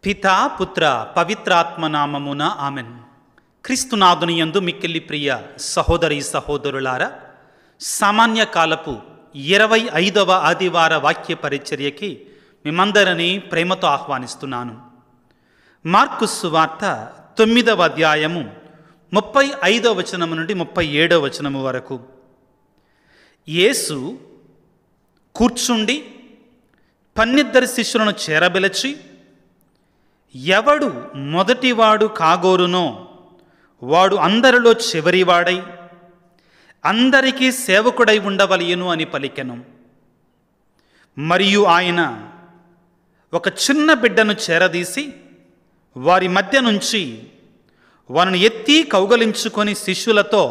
పితా పుత్ర పవిత్రాత్మ నామమున ఆమెన్. క్రీస్తునాథుని యందు మిక్కిలి ప్రియ సహోదరి సహోదరులారా, సామాన్య కాలపు 25వ ఆదివార వాక్య పరిచర్యకి మిమ్మందరినీ ప్రేమతో ఆహ్వానిస్తున్నాను. మార్కు సువార్త 9వ అధ్యాయము 35వ వచనము నుండి 37వ వచనము వరకు. యేసు కూర్చుండి 12 శిష్యులను చేరబిలచి, ఎవడు మొదటివాడు కాగోరునో వాడు అందరిలో చివరివాడై అందరికీ సేవకుడై ఉండవలెను అని పలికెను. మరియు ఆయన ఒక చిన్న బిడ్డను చేరదీసి వారి మధ్య నుంచి వారిని ఎత్తి కౌగలించుకొని శిష్యులతో,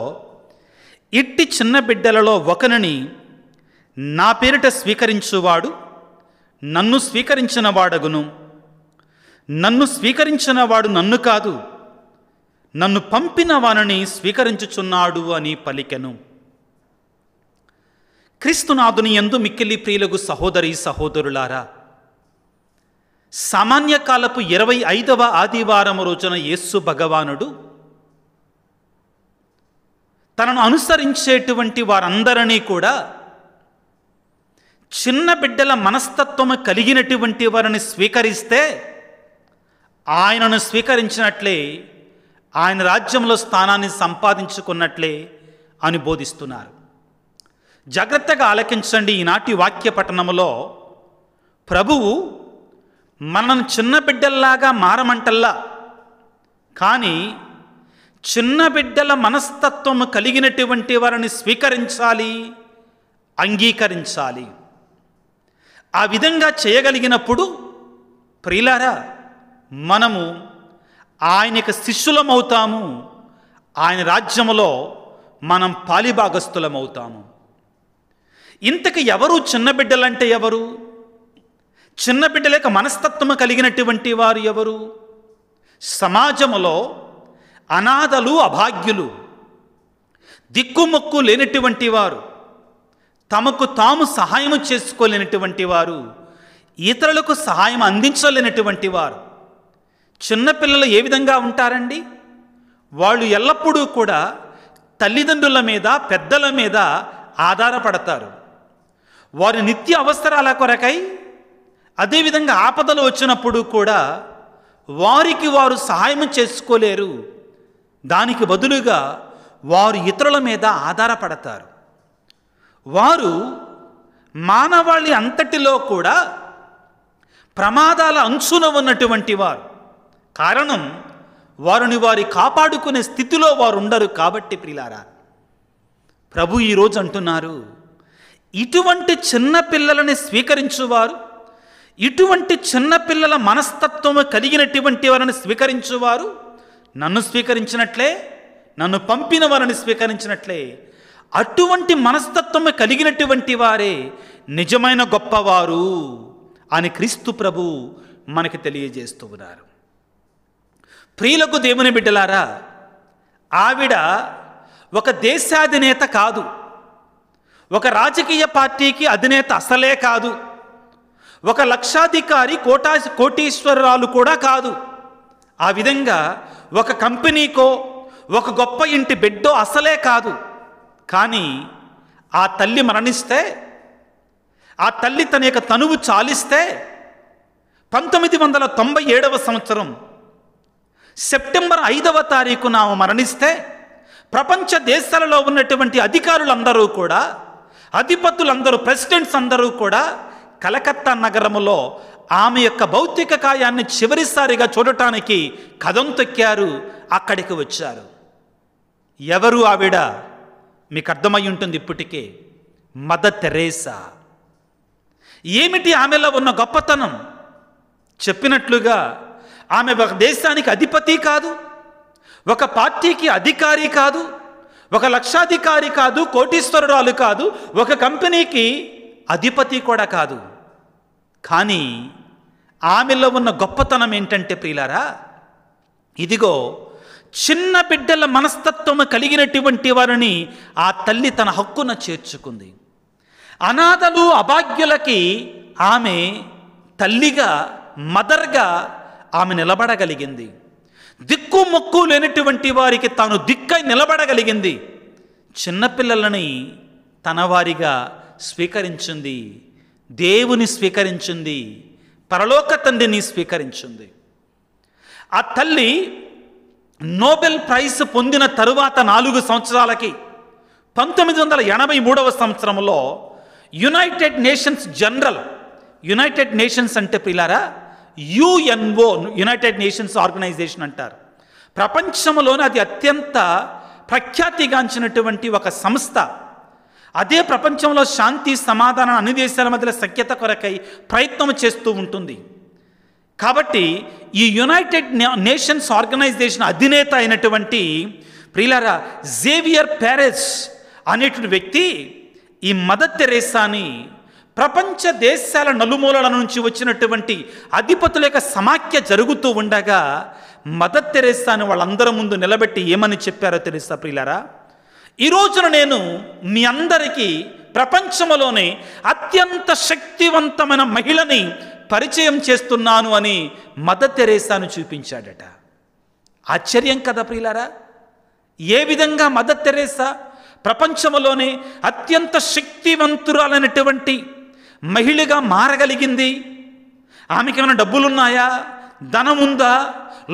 ఇట్టి చిన్న బిడ్డలలో ఒకనిని నా పేరిట స్వీకరించువాడు నన్ను స్వీకరించిన వాడగును, నన్ను స్వీకరించిన వాడు నన్ను కాదు, నన్ను పంపిన వానిని స్వీకరించుచున్నాడు అని పలికెను. క్రీస్తునాథుని యందు మిక్కిలి ప్రియులకు సహోదరి సహోదరులారా, సామాన్య కాలపు 25వ ఆదివారం రోజున యేసు భగవానుడు తనను అనుసరించేటువంటి వారందరినీ కూడా చిన్న బిడ్డల మనస్తత్వము కలిగినటువంటి వారిని స్వీకరిస్తే ఆయనను స్వీకరించినట్లే ఆయన రాజ్యంలో స్థానాన్ని సంపాదించుకున్నట్లే అని బోధిస్తున్నారు. జాగ్రత్తగా ఆలకించండి. ఈనాటి వాక్య పఠనములో ప్రభువు మనను చిన్న బిడ్డల్లాగా మారమంటల్లా, కానీ చిన్న బిడ్డల మనస్తత్వము కలిగినటువంటి వారిని స్వీకరించాలి, అంగీకరించాలి. ఆ విధంగా చేయగలిగినప్పుడు ప్రియులారా, మనము ఆయనకు శిష్యులమవుతాము, ఆయన రాజ్యములో మనం పాలిభాగస్థులమవుతాము. ఇంతకు ఎవరు చిన్న బిడ్డలంటే ఎవరు? చిన్న బిడ్డల యొక్క మనస్తత్వము కలిగినటువంటి వారు ఎవరు? సమాజములో అనాథలు, అభాగ్యులు, దిక్కుమొక్కు లేనటువంటి వారు, తమకు తాము సహాయం చేసుకోలేనటువంటి వారు, ఇతరులకు సహాయం అందించలేనటువంటి వారు. చిన్నపిల్లలు ఏ విధంగా ఉంటారండి? వాళ్ళు ఎల్లప్పుడూ కూడా తల్లిదండ్రుల మీద, పెద్దల మీద ఆధారపడతారు. వారి నిత్య అవసరాల కొరకై, అదేవిధంగా ఆపదలు వచ్చినప్పుడు కూడా వారికి వారు సహాయం చేసుకోలేరు. దానికి బదులుగా వారు ఇతరుల మీద ఆధారపడతారు. వారు మానవాళి అంతటిలో కూడా ప్రమాదాల అంచున ఉన్నటువంటి వారు. కారణం, వారిని వారి కాపాడుకునే స్థితిలో వారు ఉండరు. కాబట్టి ప్రియులారా, ప్రభు ఈరోజు అంటున్నారు, ఇటువంటి చిన్న పిల్లలని స్వీకరించువారు, ఇటువంటి చిన్నపిల్లల మనస్తత్వము కలిగినటువంటి వారిని స్వీకరించువారు నన్ను స్వీకరించినట్లే, నన్ను పంపిన వారిని స్వీకరించినట్లే. అటువంటి మనస్తత్వము కలిగినటువంటి వారే నిజమైన గొప్పవారు అని క్రీస్తు ప్రభు మనకి తెలియజేస్తూ ఉన్నారు. ప్రియులకు దేవుని బిడ్డలారా, ఆవిడ ఒక దేశాధినేత కాదు, ఒక రాజకీయ పార్టీకి అధినేత అసలే కాదు, ఒక లక్షాధికారి కోటీశ్వరరాలు కూడా కాదు. ఆ విధంగా ఒక కంపెనీకో ఒక గొప్ప ఇంటి బిడ్డో అసలే కాదు. కానీ ఆ తల్లి మరణిస్తే, ఆ తల్లి తన యొక్క తనువు చాలిస్తే 1997వ సంవత్సరం సెప్టెంబర్ 5వ తారీఖున ఆమె మరణిస్తే, ప్రపంచ దేశాలలో ఉన్నటువంటి అధికారులందరూ కూడా, అధిపతులందరూ, ప్రెసిడెంట్స్ అందరూ కూడా కలకత్తా నగరములో ఆమె యొక్క భౌతిక కాయాన్ని చివరిసారిగా చూడటానికి కదం తొక్కారు, అక్కడికి వచ్చారు. ఎవరు ఆవిడ? మీకు అర్థమై ఉంటుంది ఇప్పటికే. Mother Teresa. ఏమిటి ఆమెలో ఉన్న గొప్పతనం? చెప్పినట్లుగా ఆమె ఒక దేశానికి అధిపతి కాదు, ఒక పార్టీకి అధికారి కాదు, ఒక లక్షాధికారి కాదు, కోటీశ్వరురాలు కాదు, ఒక కంపెనీకి అధిపతి కూడా కాదు. కానీ ఆమెలో ఉన్న గొప్పతనం ఏంటంటే ప్రియులారా, ఇదిగో చిన్న బిడ్డల మనస్తత్వము కలిగినటువంటి వారిని ఆ తల్లి తన హక్కున చేర్చుకుంది. అనాథలు, అభాగ్యులకి ఆమె తల్లిగా, మదర్గా ఆమె నిలబడగలిగింది. దిక్కు మొక్కు లేనటువంటి వారికి తాను దిక్కై నిలబడగలిగింది. చిన్నపిల్లలని తన వారిగా స్వీకరించింది. దేవుని స్వీకరించింది. పరలోక తండ్రిని స్వీకరించింది. ఆ తల్లి నోబెల్ ప్రైజ్ పొందిన తరువాత 4 సంవత్సరాలకి 1983 సంవత్సరంలో యునైటెడ్ నేషన్స్ అంటే పిల్లారా యుఎన్ఓ, యునైటెడ్ నేషన్స్ ఆర్గనైజేషన్ అంటారు. ప్రపంచంలోనే అది అత్యంత ప్రఖ్యాతిగాంచినటువంటి ఒక సంస్థ. అదే ప్రపంచంలో శాంతి సమాధానం అన్ని దేశాల మధ్యలో సఖ్యత కొరకై ప్రయత్నం చేస్తూ ఉంటుంది. కాబట్టి ఈ యునైటెడ్ నేషన్స్ ఆర్గనైజేషన్ అధినేత అయినటువంటి ప్రియులారా జేవియర్ పెరెస్ అనేటువంటి వ్యక్తి ఈ మదర్ తెరేసాని ప్రపంచ దేశాల నలుమూలల నుంచి వచ్చినటువంటి అధిపతుల యొక్క సమాఖ్య జరుగుతూ ఉండగా మదర్ తెరేసాని వాళ్ళందరి ముందు నిలబెట్టి ఏమని చెప్పారో తెలుసా ప్రియులారా? ఈ రోజున నేను మీ అందరికీ ప్రపంచంలోనే అత్యంత శక్తివంతమైన మహిళని పరిచయం చేస్తున్నాను అని మదర్ తెరేసాను చూపించాడట. ఆశ్చర్యం కదా ప్రియులారా? ఏ విధంగా మదర్ తెరేసా ప్రపంచంలోనే అత్యంత శక్తివంతురాలైనటువంటి మహిళగా మారగలిగింది? ఆమెకి ఏమైనా డబ్బులున్నాయా? ధనం ఉందా?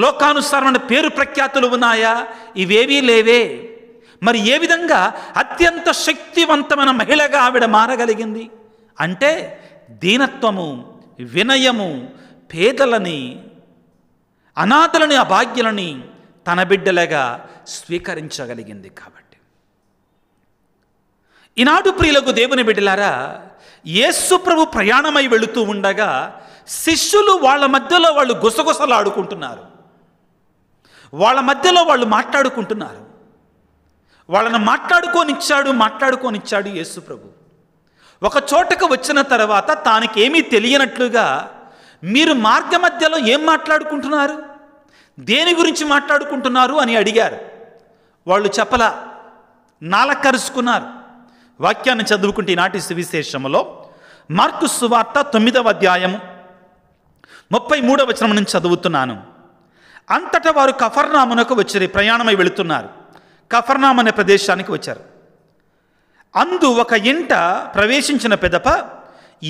లోకానుసారమైన పేరు ప్రఖ్యాతులు ఉన్నాయా? ఇవేవీ లేవే. మరి ఏ విధంగా అత్యంత శక్తివంతమైన మహిళగా ఆవిడ మారగలిగింది అంటే దీనత్వము, వినయము, పేదలని, అనాథలని, అభాగ్యులని తన బిడ్డలుగా స్వీకరించగలిగింది. కాబట్టి ఈనాడు ప్రియులకు దేవుని బిడ్డలారా, యేసు ప్రభు ప్రయాణమై వెళుతూ ఉండగా శిష్యులు వాళ్ళ మధ్యలో వాళ్ళు గుసగుసలాడుకుంటున్నారు. వాళ్ళ మధ్యలో వాళ్ళు మాట్లాడుకుంటున్నారు. వాళ్ళని మాట్లాడుకోనిచ్చాడు యేసు ప్రభు. ఒక చోటకు వచ్చిన తర్వాత తానికేమీ తెలియనట్లుగా మీరు మార్గ మధ్యలో ఏం మాట్లాడుకుంటున్నారు, దేని గురించి మాట్లాడుకుంటున్నారు అని అడిగారు. వాళ్ళు చెప్పలా, నాలకరుచుకున్నారు. వాక్యాన్ని చదువుకుంటే ఈనాటి సువిశేషములో మార్కు సువార్త 9వ అధ్యాయము 33వ వచనం నుంచి చదువుతున్నాను. అంతటా వారు కఫర్నామునకు వచ్చిరి, ప్రయాణమై వెళుతున్నారు. కఫర్నాము అనే ప్రదేశానికి వచ్చారు. అందు ఒక ఇంట ప్రవేశించిన పిదప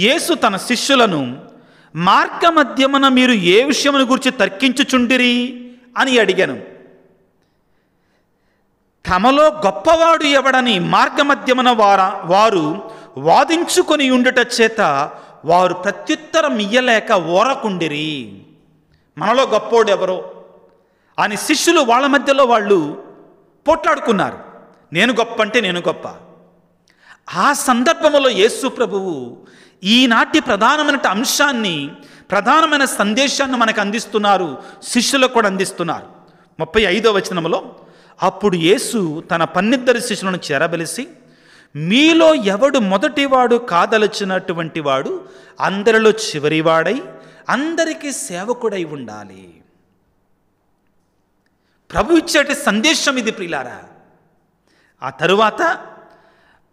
యేసు తన శిష్యులను మార్గ మధ్యమున మీరు ఏ విషయమును గురించి తర్కించుచుండిరి అని అడిగాను. తమలో గొప్పవాడు ఎవడని మార్గమధ్యమున వారు వాదించుకొని ఉండుట చేత వారు ప్రత్యుత్తరం ఇయ్యలేక ఓరకుండిరి. మనలో గొప్పోడు ఎవరో అని శిష్యులు వాళ్ళ మధ్యలో వాళ్ళు పోట్లాడుకున్నారు. నేను గొప్ప అంటే నేను గొప్ప. ఆ సందర్భంలో యేసు ప్రభువు ఈనాటి ప్రధానమైన అంశాన్ని, ప్రధానమైన సందేశాన్ని మనకు అందిస్తున్నారు, శిష్యులకు కూడా అందిస్తున్నారు. 35వ వచనంలో అప్పుడు యేసు తన 12 శిష్యులను చేరబలిసి, మీలో ఎవడు మొదటివాడు కాదలచినటువంటి వాడు అందరిలో చివరివాడై అందరికీ సేవకుడై ఉండాలి. ప్రభు ఇచ్చేటి సందేశం ఇది ప్రియులారా. ఆ తరువాత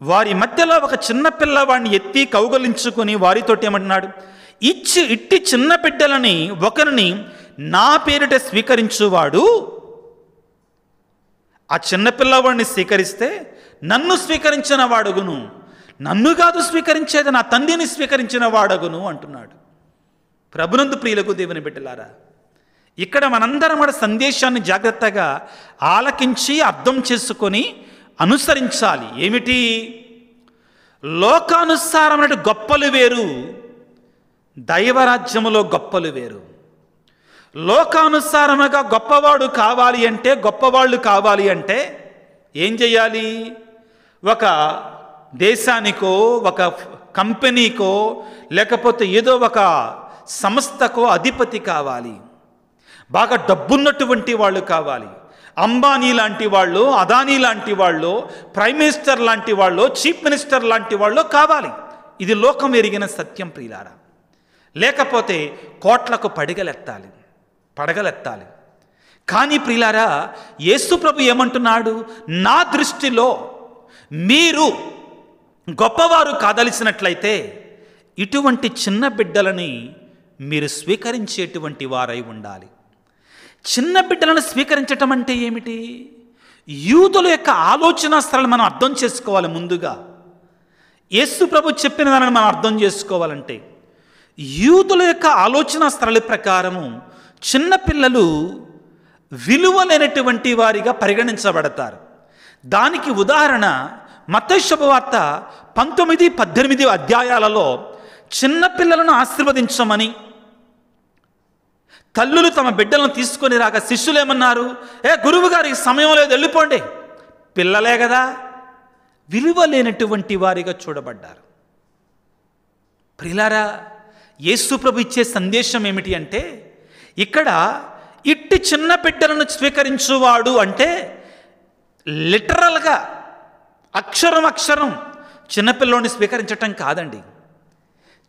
వారి మధ్యలో ఒక చిన్న పిల్లవాడిని ఎత్తి కౌగలించుకొని వారితోటి ఏమంటున్నాడు, ఇట్టి చిన్న బిడ్డలని ఒకరిని నా పేరిట స్వీకరించువాడు ఆ చిన్నపిల్లవాడిని స్వీకరిస్తే నన్ను స్వీకరించిన వాడగును, నన్ను కాదు స్వీకరించేది నా తండ్రిని స్వీకరించిన వాడగును అంటున్నాడు. ప్రభునందు ప్రియులకు దేవుని బిడ్డలారా, ఇక్కడ మనందరం మన సందేశాన్ని జాగ్రత్తగా ఆలకించి అర్థం చేసుకొని అనుసరించాలి. ఏమిటి? లోకానుసారమైన గొప్పలు వేరు, దైవరాజ్యములో గొప్పలు వేరు. లోకానుసారముగా గొప్పవాడు కావాలి అంటే, గొప్పవాళ్ళు కావాలి అంటే ఏం చేయాలి? ఒక దేశానికో, ఒక కంపెనీకో, లేకపోతే ఏదో ఒక సంస్థకో అధిపతి కావాలి. బాగా డబ్బున్నటువంటి వాళ్ళు కావాలి. అంబానీ లాంటి వాళ్ళు, అదానీ లాంటి వాళ్ళు, ప్రైమ్ మినిస్టర్ లాంటి వాళ్ళు, చీఫ్ మినిస్టర్ లాంటి వాళ్ళు కావాలి. ఇది లోకం ఎరిగిన సత్యం ప్రియులారా. లేకపోతే కోట్లకు పడగలెత్తాలి. కానీ ప్రియులారా, యేసు ప్రభు ఏమంటున్నాడు? నా దృష్టిలో మీరు గొప్పవారు కాదలిసినట్లయితే ఇటువంటి చిన్న బిడ్డలని మీరు స్వీకరించేటువంటి వారై ఉండాలి. చిన్న బిడ్డలను స్వీకరించటం అంటే ఏమిటి? యూదుల యొక్క ఆలోచన స్థలాన్ని మనం అర్థం చేసుకోవాలి. ముందుగా యేసు ప్రభు చెప్పిన దానిని మనం అర్థం చేసుకోవాలంటే, యూదుల యొక్క ఆలోచన స్థలాల ప్రకారము చిన్నపిల్లలు విలువలేనటువంటి వారిగా పరిగణించబడతారు. దానికి ఉదాహరణ మత్తయి శుభవార్త 19-18 అధ్యాయాలలో చిన్నపిల్లలను ఆశీర్వదించమని తల్లులు తమ బిడ్డలను తీసుకొని రాగా శిష్యులు ఏమన్నారు? గురువు గారికి సమయం లేదు, వెళ్ళిపోండి. పిల్లలే కదా, విలువ లేనటువంటి వారిగా చూడబడ్డారు. ప్రియులారా, యేసు ప్రభు ఇచ్చే సందేశం ఏమిటి అంటే, ఇక్కడ ఇట్టి చిన్న బిడ్డలను స్వీకరించువాడు అంటే లిటరల్గా అక్షరం చిన్నపిల్లని స్వీకరించటం కాదండి.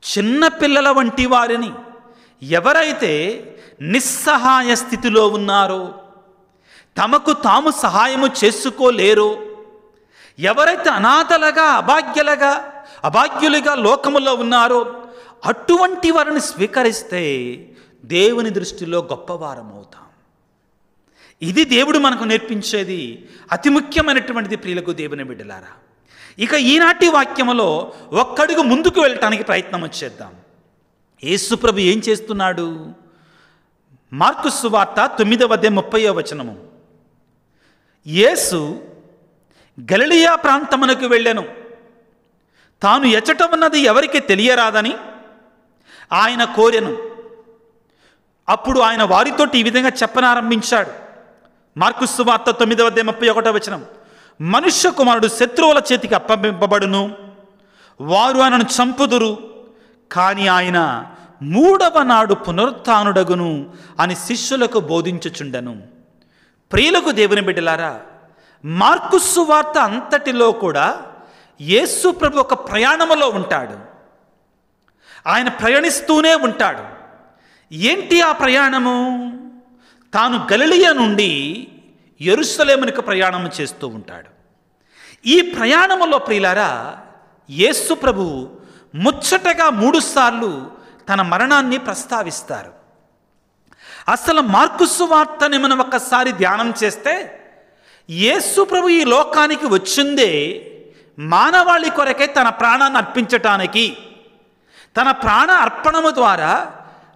చిన్నపిల్లల వంటి వారిని, ఎవరైతే నిస్సహాయ స్థితిలో ఉన్నారో, తమకు తాము సహాయము చేసుకోలేరో, ఎవరైతే అనాథలుగా అభాగ్యులుగా లోకములో ఉన్నారో, అటువంటి వారిని స్వీకరిస్తే దేవుని దృష్టిలో గొప్పవారమవుతాం. ఇది దేవుడు మనకు నేర్పించేది అతి ముఖ్యమైనటువంటిది. ప్రియులకు దేవుని బిడ్డలారా, ఇక ఈనాటి వాక్యములో ఒక్కడుగు ముందుకు వెళ్ళటానికి ప్రయత్నం చేద్దాం. యేసు ప్రభు ఏం చేస్తున్నాడు? మార్కు సువార్త 9:30 యేసు గలిలయ ప్రాంతమునకు వెళ్ళెను. తాను ఎచ్చట ఉన్నది ఎవరికి తెలియరాదని ఆయన కోరెను. అప్పుడు ఆయన వారితోటి ఈ విధంగా చెప్పనారంభించాడు. మార్కు సువార్త 9:31 మనుష్య కుమారుడు శత్రువుల చేతికి అప్పగింపబడును, వారు ఆయనను చంపుదురు, కానీ ఆయన 3వ నాడు పునరుత్థానుడగును అని శిష్యులకు బోధించుచుండెను. ప్రియులకు దేవుని బిడ్డలారా, మార్కు సువార్త అంతటిలో కూడా యేసు ప్రభు ఒక ప్రయాణములో ఉంటాడు. ఆయన ప్రయాణిస్తూనే ఉంటాడు. ఏంటి ఆ ప్రయాణము? తాను గలిలయ నుండి యెరూషలేమునకు ప్రయాణం చేస్తూ ఉంటాడు. ఈ ప్రయాణములో ప్రియులారా, యేసు ప్రభు ముచ్చటగా 3 సార్లు తన మరణాన్ని ప్రస్తావిస్తారు. అసలు మార్కు సువార్తని మనం ఒక్కసారి ధ్యానం చేస్తే, యేసు ప్రభు ఈ లోకానికి వచ్చిందే మానవాళి కొరకై తన ప్రాణాన్ని అర్పించటానికి, తన ప్రాణ అర్పణము ద్వారా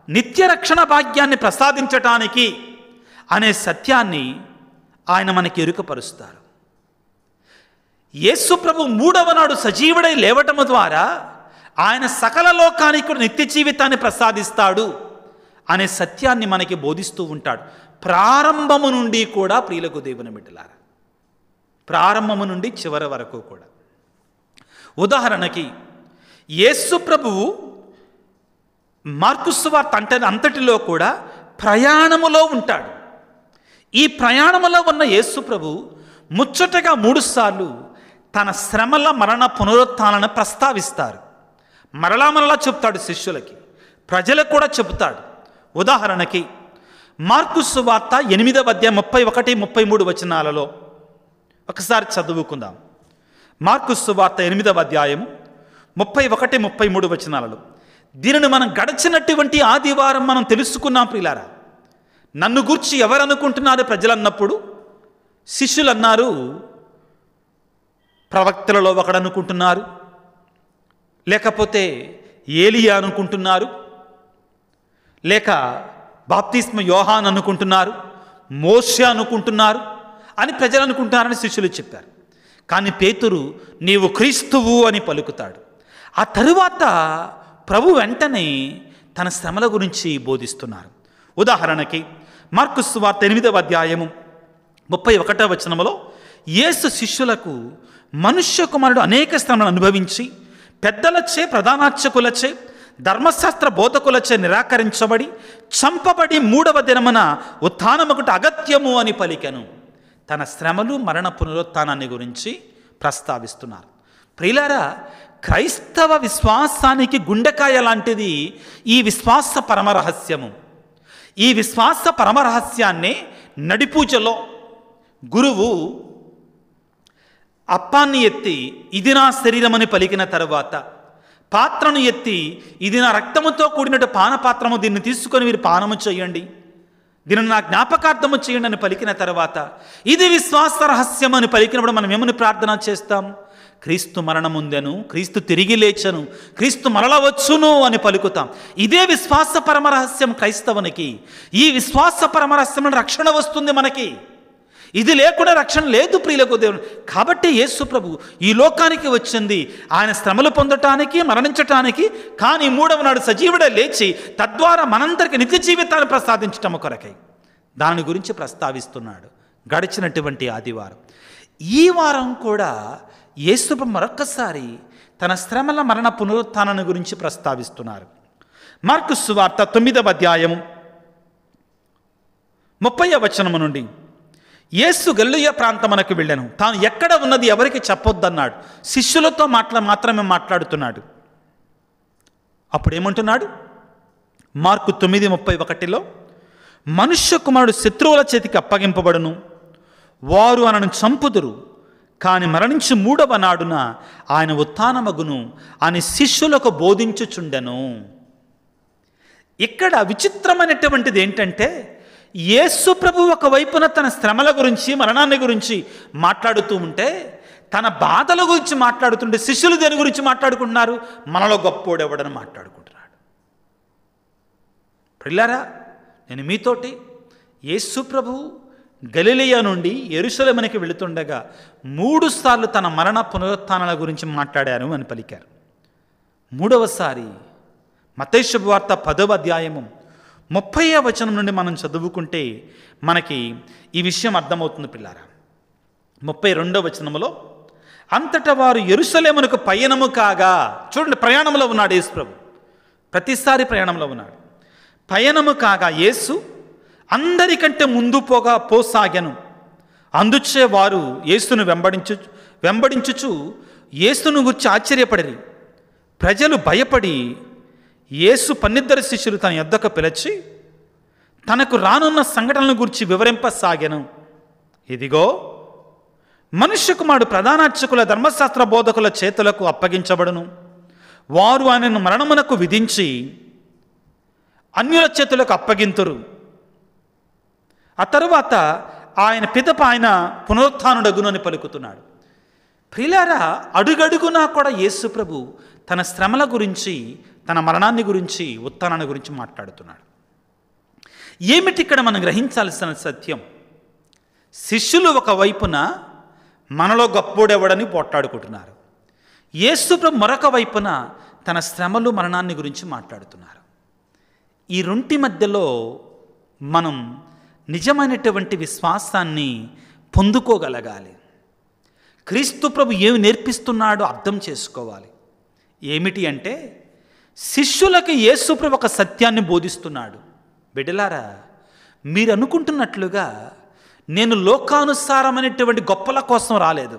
నిత్య రక్షణ భాగ్యాన్ని ప్రసాదించటానికి అనే సత్యాన్ని ఆయన మనకి ఎరుకపరుస్తారు. యేసు ప్రభు 3వ నాడు సజీవుడై లేవటము ద్వారా ఆయన సకల లోకానికి నిత్య జీవితాన్ని ప్రసాదిస్తాడు అనే సత్యాన్ని మనకి బోధిస్తూ ఉంటాడు. ప్రారంభము నుండి కూడా ప్రియులకు దేవుని బిడ్డలారా, ప్రారంభము నుండి చివరి వరకు కూడా. ఉదాహరణకి యేసు ప్రభువు మార్కు సువార్త అంతటిలో కూడా ప్రయాణములో ఉంటాడు. ఈ ప్రయాణములో ఉన్న యేసు ప్రభు ముచ్చటగా 3 సార్లు తన శ్రమల మరణ పునరుత్థానాలను ప్రస్తావిస్తారు. మరలా చెప్తాడు శిష్యులకి, ప్రజలకు కూడా చెబుతాడు. ఉదాహరణకి మార్కు సువార్త 8:31-33 ఒకసారి చదువుకుందాం. మార్కు సువార్త 8:31-33 దీనిని మనం గడిచినటువంటి ఆదివారం మనం తెలుసుకున్నాం. ప్రియులారా, నన్ను గూర్చి ఎవరనుకుంటున్నారు ప్రజలు అన్నప్పుడు శిష్యులు అన్నారు, ప్రవక్తలలో ఒకడు అనుకుంటున్నారు, లేకపోతే ఏలియా అనుకుంటున్నారు, లేక బాప్తిస్మ యోహాన్ అనుకుంటున్నారు, మోషే అనుకుంటున్నారు అని ప్రజలు అనుకుంటున్నారని శిష్యులు చెప్పారు. కానీ పేతురు నీవు క్రీస్తువు అని పలుకుతాడు. ఆ తరువాత ప్రభు వెంటనే తన శ్రమల గురించి బోధిస్తున్నారు. ఉదాహరణకి మార్కు సువార్త 8:31 యేసు శిష్యులకు మనుష్య కుమారుడు అనేక శ్రమలను అనుభవించి పెద్దలచే, ప్రధానార్చకులచే, ధర్మశాస్త్ర బోధకులచే నిరాకరించబడి చంపబడి 3వ దినమున ఉత్థానమొకటి అగత్యము అని పలికెను. తన శ్రమలు మరణ పునరుత్థానాన్ని గురించి ప్రస్తావిస్తున్నారు. ప్రియులారా, క్రైస్తవ విశ్వాసానికి గుండెకాయ లాంటిది ఈ విశ్వాస పరమరహస్యము. ఈ విశ్వాస పరమరహస్యాన్ని నడిపూజలో గురువు అప్పాన్ని ఎత్తి ఇది నా శరీరమని పలికిన తరువాత పాత్రను ఎత్తి, ఇది నా రక్తముతో కూడినట్టు పానపాత్రము, దీన్ని తీసుకొని మీరు పానము చేయండి, దీనిని నా జ్ఞాపకార్థము చేయండి అని పలికిన తర్వాత, ఇది విశ్వాస రహస్యం అని పలికినప్పుడు మనం ఏమని ప్రార్థన చేస్తాం? క్రీస్తు మరణముందెను, క్రీస్తు తిరిగి లేచను, క్రీస్తు మరల వచ్చును అని పలుకుతాం. ఇదే విశ్వాస పరమరహస్యం క్రైస్తవునికి. ఈ విశ్వాస పరమరహస్యం రక్షణ వస్తుంది మనకి. ఇది లేకుండా రక్షణ లేదు ప్రియులకు దేవుని. కాబట్టి యేసు ప్రభు ఈ లోకానికి వచ్చింది ఆయన శ్రమలు పొందటానికి, మరణించటానికి, కానీ మూడవ నాడు సజీవుడే లేచి తద్వారా మనందరికీ నిత్య జీవితాన్ని ప్రసాదించటం కొరకై దాని గురించి ప్రస్తావిస్తున్నాడు గడిచినటువంటి ఆదివారం. ఈ వారం కూడా యేసు ప్రభు మరొక్కసారి తన శ్రమల మరణ పునరుత్థానాన్ని గురించి ప్రస్తావిస్తున్నారు. మార్కు సువార్త 9వ అధ్యాయము 30వ వచనము నుండి, యేసు గలిలయ ప్రాంతమునకు వెళ్ళెను, తాను ఎక్కడ ఉన్నది ఎవరికి చెప్పొద్దన్నాడు. శిష్యులతో మాత్రమే మాట్లాడుతున్నాడు. అప్పుడు ఏమంటున్నాడు? మార్కు 9:31లో, మనుష్య కుమారుడు శత్రువుల చేతికి అప్పగింపబడును, వారు ఆయనను చంపుదురు, కానీ మరణించి 3వ నాడున ఆయన ఉత్థానమగును అని శిష్యులకు బోధించుచుండెను. ఇక్కడ విచిత్రమైనటువంటిది ఏంటంటే, యేసు ప్రభు ఒకవైపున తన శ్రమల గురించి, మరణాన్ని గురించి మాట్లాడుతూ ఉంటే, తన బాధల గురించి మాట్లాడుతుంటే శిష్యులు దేని గురించి మాట్లాడుకుంటున్నారు? మనలో గొప్పోడెవడని మాట్లాడుకుంటున్నాడు. ప్రియులారా, నేను మీతోటి యేసు ప్రభు గలిలయ నుండి యెరూషలేమునకి వెళుతుండగా 3 సార్లు తన మరణ పునరుత్థానాల గురించి మాట్లాడారు అని పలికారు. 3వసారి మత్తయి శుభవార్త 10వ అధ్యాయము 30వ వచనం నుండి మనం చదువుకుంటే మనకి ఈ విషయం అర్థమవుతుంది పిల్లారా. 32వ వచనములో, అంతటా వారు యెరూషలేమునకు పయనము కాగా, చూడండి ప్రయాణంలో ఉన్నాడు యేసు ప్రభు, ప్రతిసారి ప్రయాణంలో ఉన్నాడు. పయనము కాగా యేసు అందరికంటే ముందు పోసాగెను. అందుచే వారు యేసును వెంబడించుచు యేసును గురించి ఆశ్చర్యపడిరి. ప్రజలు భయపడి యేసు 12 శిష్యులు తన యొద్దకు పిలిచి తనకు రానున్న సంఘటనల గురించి వివరింపసాగెను. ఇదిగో, మనుష్య కుమారుడు ప్రధానార్చకుల, ధర్మశాస్త్ర బోధకుల చేతులకు అప్పగించబడును, వారు ఆయనను మరణమునకు విధించి అన్యుల చేతులకు అప్పగింతురు. ఆ తరువాత ఆయన పిదప ఆయన పునరుత్థానుడగును అని పలుకుతున్నాడు. ప్రియులారా, అడుగడుగునా కూడా యేసు ప్రభు తన శ్రమల గురించి, తన మరణాన్ని గురించి, ఉత్థానాన్ని గురించి మాట్లాడుతున్నాడు. ఏమిటి ఇక్కడ మనం గ్రహించాల్సిన సత్యం? శిష్యులు ఒకవైపున మనలో గొప్పోడెవడని పోట్లాడుకుంటున్నారు. యేసు ప్రభు మరొక వైపున తన శ్రమలు, మరణాన్ని గురించి మాట్లాడుతున్నారు. ఈ రెంటి మధ్యలో మనం నిజమైనటువంటి విశ్వాసాన్ని పొందుకోగలగాలి. క్రీస్తు ప్రభు ఏమి నేర్పిస్తున్నాడో అర్థం చేసుకోవాలి. ఏమిటి అంటే, శిష్యులకి యేసు ప్రభు ఒక సత్యాన్ని బోధిస్తున్నాడు. బిడ్డలారా, మీరు అనుకుంటున్నట్లుగా నేను లోకానుసారమైనటువంటి గొప్పల కోసం రాలేదు.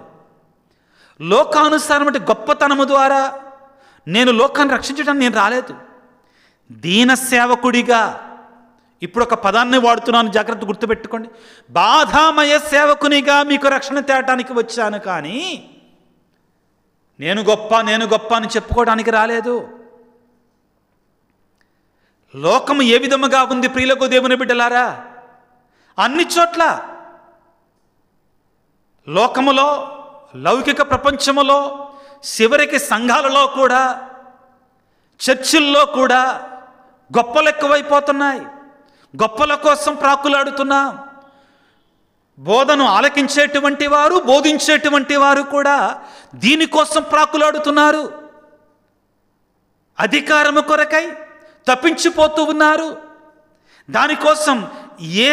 లోకానుసారమైన గొప్పతనము ద్వారా నేను లోకాన్ని రక్షించడానికి నేను రాలేదు. దీన సేవకుడిగా, ఇప్పుడు ఒక పదాన్ని వాడుతున్నాను, జాగ్రత్త గుర్తుపెట్టుకోండి, బాధామయ సేవకునిగా మీకు రక్షణ తేటానికి వచ్చాను, కానీ నేను గొప్ప అని చెప్పుకోవడానికి రాలేదు. లోకము ఏ విధముగా ఉంది ప్రియులకు దేవుని బిడ్డలారా? అన్ని చోట్ల లోకములో, లౌకిక ప్రపంచములో, చివరికి సంఘాలలో కూడా, చర్చిల్లో కూడా గొప్పలు ఎక్కువైపోతున్నాయి. గొప్పల కోసం ప్రాకులాడుతున్నాం. బోధను ఆలకించేటువంటి వారు, బోధించేటువంటి వారు కూడా దీనికోసం ప్రాకులాడుతున్నారు. అధికారము కొరకై తప్పించిపోతూ ఉన్నారు. దానికోసం ఏ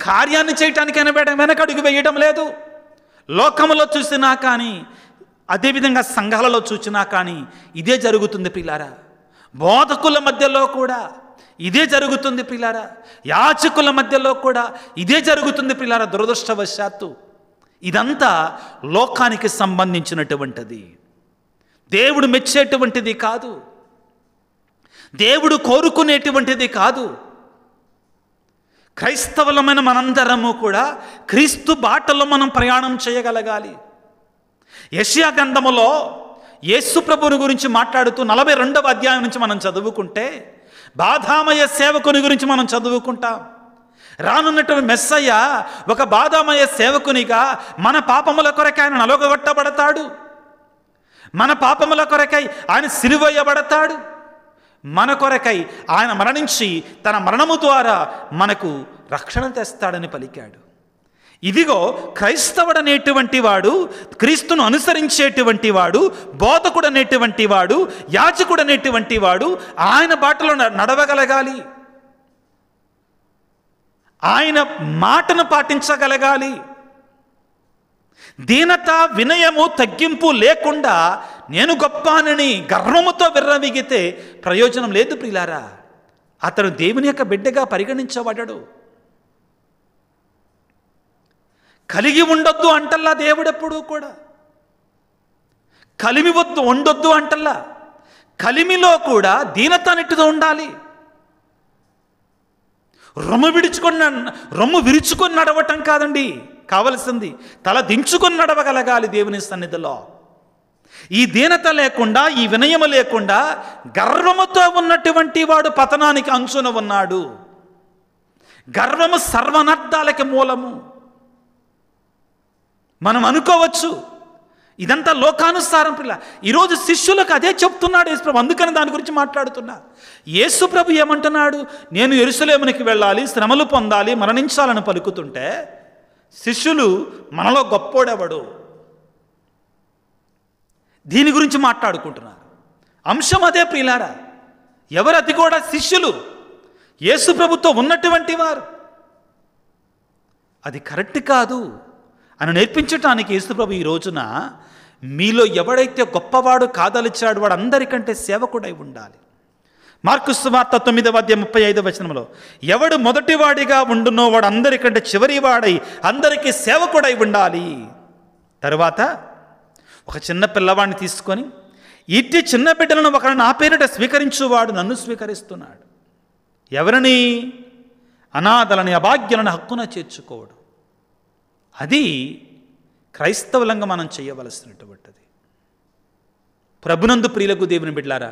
కార్యాన్ని చేయటానికైనా వెనకడుగు వేయడం లేదు. లోకములో చూసినా కానీ, అదేవిధంగా సంఘాలలో చూసినా కానీ ఇదే జరుగుతుంది ప్రియులారా. బోధకుల మధ్యలో కూడా ఇదే జరుగుతుంది ప్రియులారా. యాచకుల మధ్యలో కూడా ఇదే జరుగుతుంది ప్రియులారా. దురదృష్టవశాత్తు ఇదంతా లోకానికి సంబంధించినటువంటిది, దేవుడు మెచ్చేటువంటిది కాదు, దేవుడు కోరుకునేటువంటిది కాదు. క్రైస్తవులమైన మనందరము కూడా క్రీస్తు బాటలో మనం ప్రయాణం చేయగలగాలి. యెషయా గ్రంథములో యేసు ప్రభువుని గురించి మాట్లాడుతూ 42వ అధ్యాయం నుంచి మనం చదువుకుంటే బాధామయ సేవకుని గురించి మనం చదువుకుంటాం. రానున్నటువంటి మెస్సయ్య ఒక బాధామయ సేవకునిగా మన పాపముల కొరకై ఆయన నలుగగొట్టబడతాడు, మన పాపముల కొరకై ఆయన సిలువేయబడతాడు, మన కొరకై ఆయన మరణించి తన మరణము ద్వారా మనకు రక్షణ తెస్తాడని పలికాడు. ఇదిగో క్రైస్తవుడనేటువంటి వాడు, క్రీస్తును అనుసరించేటువంటి వాడు, బోధకుడనేటువంటి వాడు, యాజకుడనేటువంటి వాడు ఆయన బాటలో నడవగలగాలి, ఆయన మాటను పాటించగలగాలి. దీనత, వినయము, తగ్గింపు లేకుండా నేను గొప్పనని గర్వముతో విర్రవీగితే ప్రయోజనం లేదు ప్రియులారా. అతను దేవుని యొక్క బిడ్డగా పరిగణించబడడు. కలిగి ఉండొద్దు అంటల్లా దేవుడెప్పుడు కూడా, కలిమి ఉండొద్దు అంటల్లా. కలిమిలో కూడా దీనత నెట్టుతో ఉండాలి. రొమ్ము విరుచుకొని నడవటం కాదండి కావలసింది, తల దించుకొని నడవగలగాలి దేవుని సన్నిధిలో. ఈ దీనత లేకుండా, ఈ వినయము లేకుండా గర్వముతో ఉన్నటువంటి వాడు పతనానికి అంచున ఉన్నాడు. గర్వము సర్వనర్థాలకి మూలము. మనం అనుకోవచ్చు ఇదంతా లోకానుసారం పిల్ల. ఈరోజు శిష్యులకు అదే చెప్తున్నాడు యేసుప్రభు. అందుకని దాని గురించి మాట్లాడుతున్నా. యేసుప్రభు ఏమంటున్నాడు? నేను యెరూషలేమునికి వెళ్ళాలి, శ్రమలు పొందాలి, మరణించాలని పలుకుతుంటే శిష్యులు మనలో గొప్పోడెవడు దీని గురించి మాట్లాడుకుంటున్నారు. అంశం అదే ప్రియులారా. ఎవరు? అది కూడా శిష్యులు, యేసుప్రభుతో ఉన్నటువంటి వారు. అది కరెక్ట్ కాదు అని నేర్పించటానికి యేసుప్రభు ఈ రోజున మీలో ఎవడైతే గొప్పవాడు కాదలిచాడు వాడు అందరికంటే సేవకుడై ఉండాలి. మార్కు సువార్త 9వ అధ్యాయం 35వ వచనంలో ఎవడు మొదటివాడిగా ఉండునో వాడు అందరికంటే చివరివాడై అందరికీ సేవకుడై ఉండాలి. తరువాత ఒక చిన్న పిల్లవాడిని తీసుకొని, ఇట్టి చిన్న బిడ్డలను ఒకరిని నా పేరిట స్వీకరించువాడు నన్ను స్వీకరిస్తున్నాడు. ఎవరిని? అనాథలని, అభాగ్యులను హక్కున చేర్చుకోవడం. అది క్రైస్తవులంగా మనం చేయవలసినటువంటిది. ప్రభునందు ప్రియులకు దేవుని బిడ్డలారా,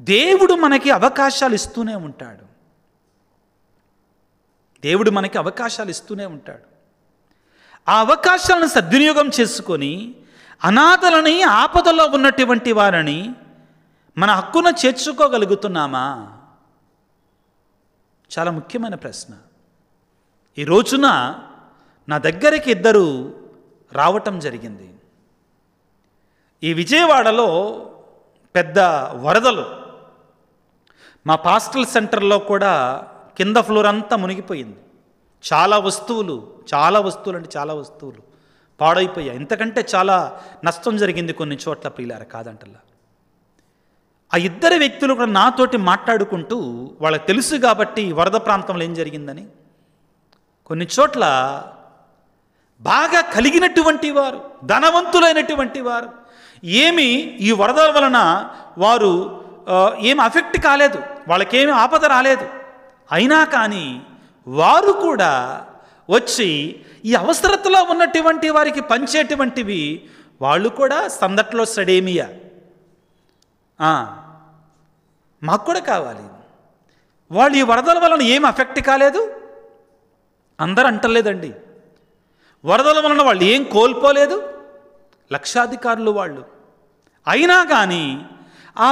దేవుడు మనకి అవకాశాలు ఇస్తూనే ఉంటాడు. దేవుడు మనకి అవకాశాలు ఇస్తూనే ఉంటాడు. ఆ అవకాశాలను సద్వినియోగం చేసుకొని అనాథలని, ఆపదలో ఉన్నటువంటి వారిని మన హక్కున చేర్చుకోగలుగుతున్నామా? చాలా ముఖ్యమైన ప్రశ్న. ఈ రోజున నా దగ్గరికి ఇద్దరు రావటం జరిగింది. ఈ విజయవాడలో పెద్ద వరదలు, మా పాస్టల్ సెంటర్లో కూడా కింద ఫ్లోర్ అంతా మునిగిపోయింది. చాలా వస్తువులు అంటే చాలా వస్తువులు పాడైపోయాయి. ఇంతకంటే చాలా నష్టం జరిగింది కొన్ని చోట్ల ప్రియులారా, కాదంటల్లా. ఆ ఇద్దరు వ్యక్తులు కూడా నాతోటి మాట్లాడుకుంటూ, వాళ్ళకి తెలుసు కాబట్టి వరద ప్రాంతంలో ఏం జరిగిందని, కొన్ని చోట్ల బాగా కలిగినటువంటి వారు, ధనవంతులైనటువంటి వారు, ఏమి ఈ వరదల వలన వారు ఏమి అఫెక్ట్ కాలేదు, వాళ్ళకేమి ఆపద రాలేదు. అయినా కానీ వారు కూడా వచ్చి ఈ అవసరతలో ఉన్నటువంటి వారికి పంచేటువంటివి వాళ్ళు కూడా సందట్లో సడేమియా మాకు కూడా కావాలి. వాళ్ళు ఈ వరదల వలన ఏమి అఫెక్ట్ కాలేదు అందరూ అంటలేదండి. వరదల వలన వాళ్ళు ఏం కోల్పోలేదు, లక్షాధికారులు వాళ్ళు. అయినా కానీ ఆ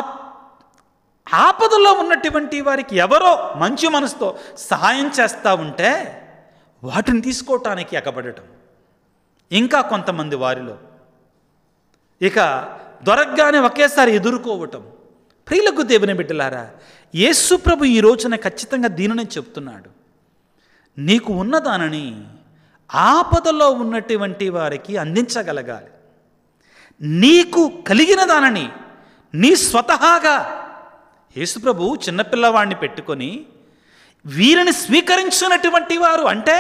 ఆపదలో ఉన్నటువంటి వారికి ఎవరో మంచి మనసుతో సహాయం చేస్తూ ఉంటే వాటిని తీసుకోవటానికి ఎగబడటం. ఇంకా కొంతమంది వారిలో ఇక దొరకగానే ఒకేసారి ఎదుర్కోవటం. ప్రియులకు దేవుని బిడ్డలారా, యేసు ప్రభు ఈ రోజున ఖచ్చితంగా దీనినే చెప్తున్నాడు. నీకు ఉన్నదానని ఆపదలో ఉన్నటువంటి వారికి అందించగలగాలి. నీకు కలిగిన దానని నీ స్వతహాగా, యేసుప్రభు చిన్నపిల్లవాడిని పెట్టుకొని వీరిని స్వీకరించినటువంటి వారు అంటే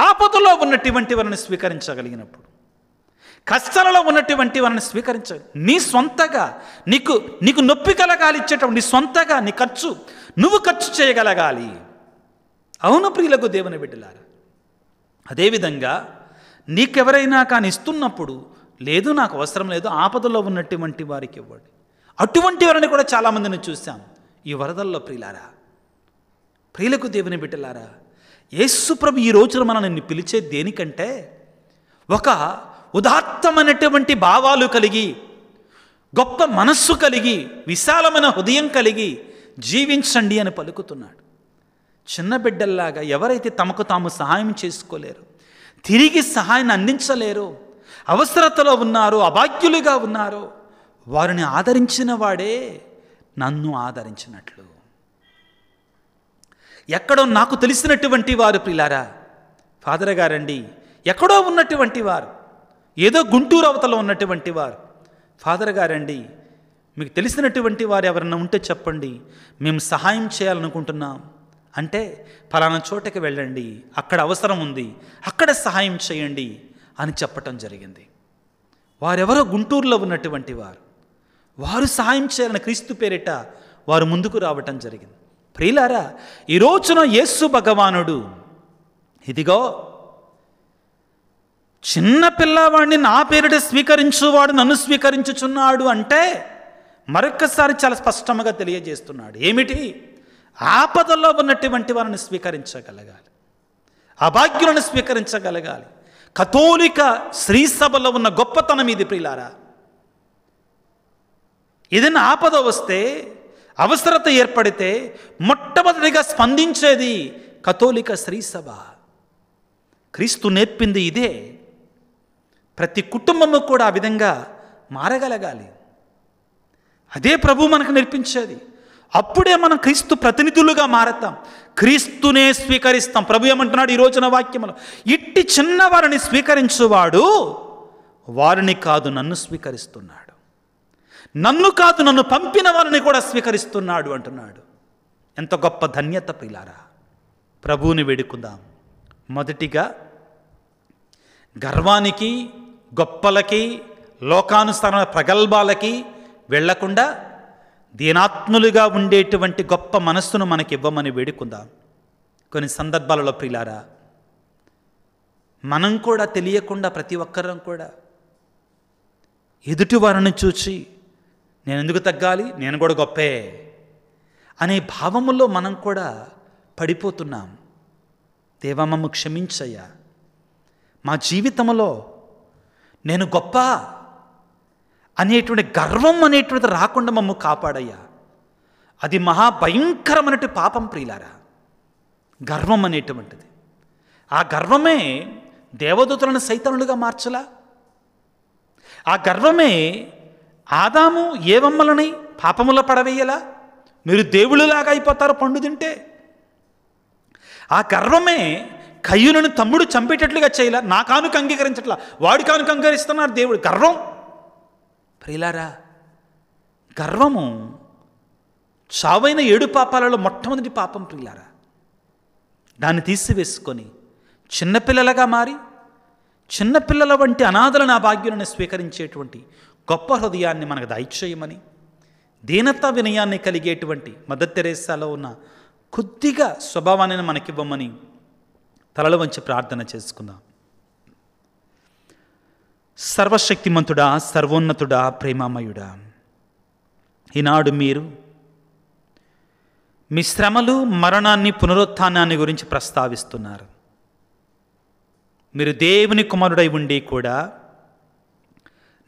ఆపదలో ఉన్నటువంటి వారిని స్వీకరించగలిగినప్పుడు, కష్టాలలో ఉన్నటువంటి వారిని నీ సొంతగా నీకు నొప్పి కలగాలి ఇచ్చేటప్పుడు నీ సొంతగా నువ్వు ఖర్చు చేయగలగాలి. అవును ప్రియులకు దేవుని బిడ్డలారా, అదేవిధంగా నీకెవరైనా కానీ ఇస్తున్నప్పుడు లేదు నాకు అవసరం లేదు, ఆపదలో ఉన్నటువంటి వారికి ఇవ్వండి. అటువంటి వారిని కూడా చాలామందిని చూశాం ఈ వరదల్లో. ప్రియులారా, ప్రియులకు దేవుని బిడ్డలారా, యేసు ప్రభు ఈ రోజున మనల్ని పిలిచే దేనికంటే ఒక ఉదాత్తమైనటువంటి భావాలు కలిగి, గొప్ప మనస్సు కలిగి, విశాలమైన హృదయం కలిగి జీవించండి అని పలుకుతున్నాడు. చిన్న బిడ్డల్లాగా ఎవరైతే తమకు తాము సహాయం చేసుకోలేరు, తిరిగి సహాయాన్ని అందించలేరు, అవసరతలో ఉన్నారో, అభాగ్యులుగా ఉన్నారో, వారిని ఆదరించిన వాడే నన్ను ఆదరించినట్లు. ఎక్కడో నాకు తెలిసినటువంటి వారు ప్రియులారా, ఫాదర్ గారండి, ఎక్కడో ఉన్నటువంటి వారు, ఏదో గుంటూరు అవతల ఉన్నటువంటి వారు, ఫాదర్ గారండి మీకు తెలిసినటువంటి వారు ఎవరన్నా ఉంటే చెప్పండి, మేము సహాయం చేయాలనుకుంటున్నాం అంటే ఫలానా చోటకి వెళ్ళండి, అక్కడ అవసరం ఉంది, అక్కడ సహాయం చేయండి అని చెప్పటం జరిగింది. వారెవరో గుంటూరులో ఉన్నటువంటి వారు సహాయం చేయాలని క్రీస్తు పేరిట వారు ముందుకు రావటం జరిగింది. ప్రియులారా, ఈ రోజున యేసు భగవానుడు ఇదిగో చిన్న పిల్లవాడిని నా పేరిట స్వీకరించువాడు నన్ను స్వీకరించుచున్నాడు అంటే మరొక్కసారి చాలా స్పష్టంగా తెలియజేస్తున్నాడు. ఏమిటి? ఆపదల్లో ఉన్నటువంటి వారిని స్వీకరించగలగాలి, అభాగ్యులను స్వీకరించగలగాలి. కథోలిక శ్రీ సభలో ఉన్న గొప్పతనం ఇది ప్రియులారా. ఏదైనా ఆపద వస్తే, అవసరత ఏర్పడితే మొట్టమొదటిగా స్పందించేది కథోలిక శ్రీ సభ. క్రీస్తు నేర్పింది ఇదే. ప్రతి కుటుంబము కూడా ఆ విధంగా మారగలగాలి. అదే ప్రభు మనకు నేర్పించేది. అప్పుడే మనం క్రీస్తు ప్రతినిధులుగా మారతాం, క్రీస్తునే స్వీకరిస్తాం. ప్రభు ఏమంటున్నాడు ఈ రోజున వాక్యములో? ఇట్టి చిన్నవారిని స్వీకరించువాడు వారిని కాదు నన్ను స్వీకరిస్తున్నాడు, నన్ను కాదు నన్ను పంపిన వారిని కూడా స్వీకరిస్తున్నాడు అంటున్నాడు. ఎంత గొప్ప ధన్యత ప్రియులారా. ప్రభువుని వేడుకుందాం. మొదటిగా గర్వానికి, గొప్పలకి, లోకానుసార ప్రగల్భాలకి వెళ్లకుండా దీనాత్ములుగా ఉండేటువంటి గొప్ప మనస్సును మనకి ఇవ్వమని వేడుకుందాం. కొన్ని సందర్భాలలో ప్రియులారా, మనం కూడా తెలియకుండా ప్రతి ఒక్కరం కూడా ఎదుటి వారిని చూచి నేను ఎందుకు తగ్గాలి, నేను కూడా గొప్పే అనే భావములో మనం కూడా పడిపోతున్నాం. దేవా మమ్ము క్షమించయ్యా, మా జీవితంలో నేను గొప్ప అనేటువంటి గర్వం అనేటువంటిది రాకుండా మమ్ము కాపాడయ్యా. అది మహాభయంకరమైనటువంటి పాపం ప్రియులారా, గర్వం అనేటువంటిది. ఆ గర్వమే దేవదూతలను సైతానులుగా మార్చలా. ఆ గర్వమే ఆదాము ఏవమ్మలని పాపములో పడవేయలా. మీరు దేవుళ్ళలాగా అయిపోతారు పండు తింటే. ఆ గర్వమే కయ్యూనుని తమ్ముడు చంపేటట్లుగా చేయలా. నా కానుక అంగీకరించట్లా, వాడి కానుక అంగీకరిస్తున్నారు దేవుడు. గర్వం ప్రియులారా, గర్వము చావైన 7 పాపాలలో మొట్టమొదటి పాపం ప్రియులారా. దాన్ని తీసివేసుకొని చిన్నపిల్లలుగా మారి చిన్నపిల్లల వంటి అనాథలను ఆ భాగ్యులను స్వీకరించేటువంటి గొప్ప హృదయాన్ని మనకు దయచేయమని, దీనత వినయాన్ని కలిగేటువంటి మదర్ తెరేసాలో ఉన్న కొద్దిగా స్వభావాన్ని మనకివ్వమని తలలు వంచి ప్రార్థన చేసుకుందాం. సర్వశక్తిమంతుడా, సర్వోన్నతుడా, ప్రేమామయుడా, ఈనాడు మీరు మీ శ్రమలు, మరణాన్ని, పునరుత్థానాన్ని గురించి ప్రస్తావిస్తున్నారు. మీరు దేవుని కుమారుడై ఉండి కూడా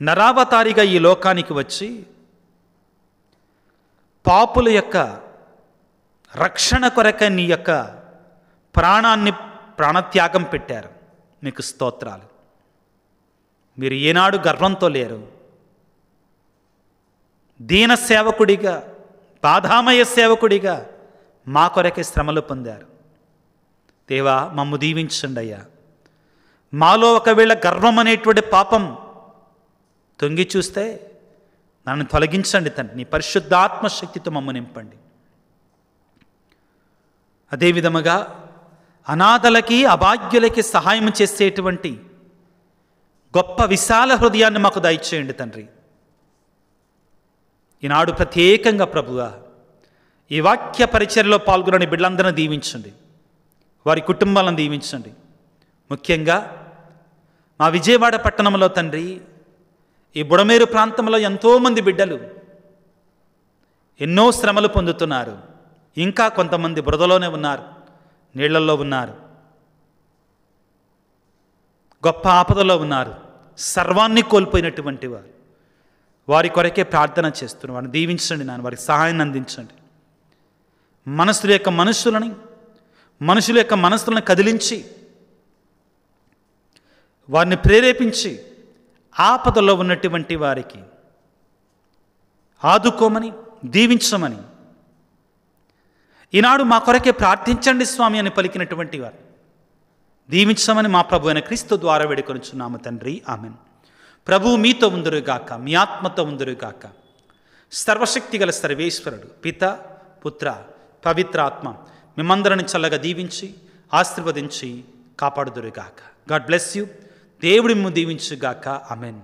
నరావతారిగా ఈ లోకానికి వచ్చి పాపుల యొక్క రక్షణ కొరకై నీ యొక్క ప్రాణత్యాగం పెట్టారు. మీకు స్తోత్రాలు. మీరు ఏనాడు గర్వంతో లేరు. దీన సేవకుడిగా, బాధామయ సేవకుడిగా మా కొరకే శ్రమలు పొందారు. దేవా మమ్ము దీవించండి అయ్యా. మాలో ఒకవేళ గర్వం అనేటువంటి పాపం తొంగి చూస్తే నన్ను తొలగించండి తండ్రి. నీ పరిశుద్ధాత్మ శక్తితో మమ్ము నింపండి. అదేవిధముగా అనాథలకి, అభాగ్యులకి సహాయం చేసేటువంటి గొప్ప విశాల హృదయాన్ని మాకు దయచేయండి తండ్రి. ఈనాడు ప్రత్యేకంగా ప్రభువా ఈ వాక్య పరిచర్యలో పాల్గొనని బిడ్డలందరినీ దీవించండి, వారి కుటుంబాలను దీవించండి. ముఖ్యంగా మా విజయవాడ పట్టణంలో తండ్రి ఈ బుడమేరు ప్రాంతంలో ఎంతోమంది బిడ్డలు ఎన్నో శ్రమలు పొందుతున్నారు. ఇంకా కొంతమంది బురదలోనే ఉన్నారు, నీళ్లలో ఉన్నారు, గొప్ప ఆపదలో ఉన్నారు, సర్వాన్ని కోల్పోయినటువంటి వారు. వారి కొరకే ప్రార్థన చేస్తున్నారు. వారిని దీవించండి నాన్న, వారికి సహాయాన్ని అందించండి. మనుషుల యొక్క మనసులను కదిలించి వారిని ప్రేరేపించి ఆపదలో ఉన్నటువంటి వారికి ఆదుకోమని, దీవించమని, ఈనాడు మా కొరకే ప్రార్థించండి స్వామి అని పలికినటువంటి వారు దీవించమని మా ప్రభు అయిన క్రీస్తు ద్వారా వేడుకొనుచున్నాము తండ్రి, ఆమెన్. ప్రభువు మీతో ఉందురుగాక, మీ ఆత్మతో ఉందురుగాక. సర్వశక్తిగల సర్వేశ్వరుడు పిత, పుత్ర, పవిత్రాత్మ మిమ్మందరిని చల్లగా దీవించి ఆశీర్వదించి కాపాడుదురుగాక. God bless you. దేవుడి మిమ్ము దీవించుగాక. ఆమెన్.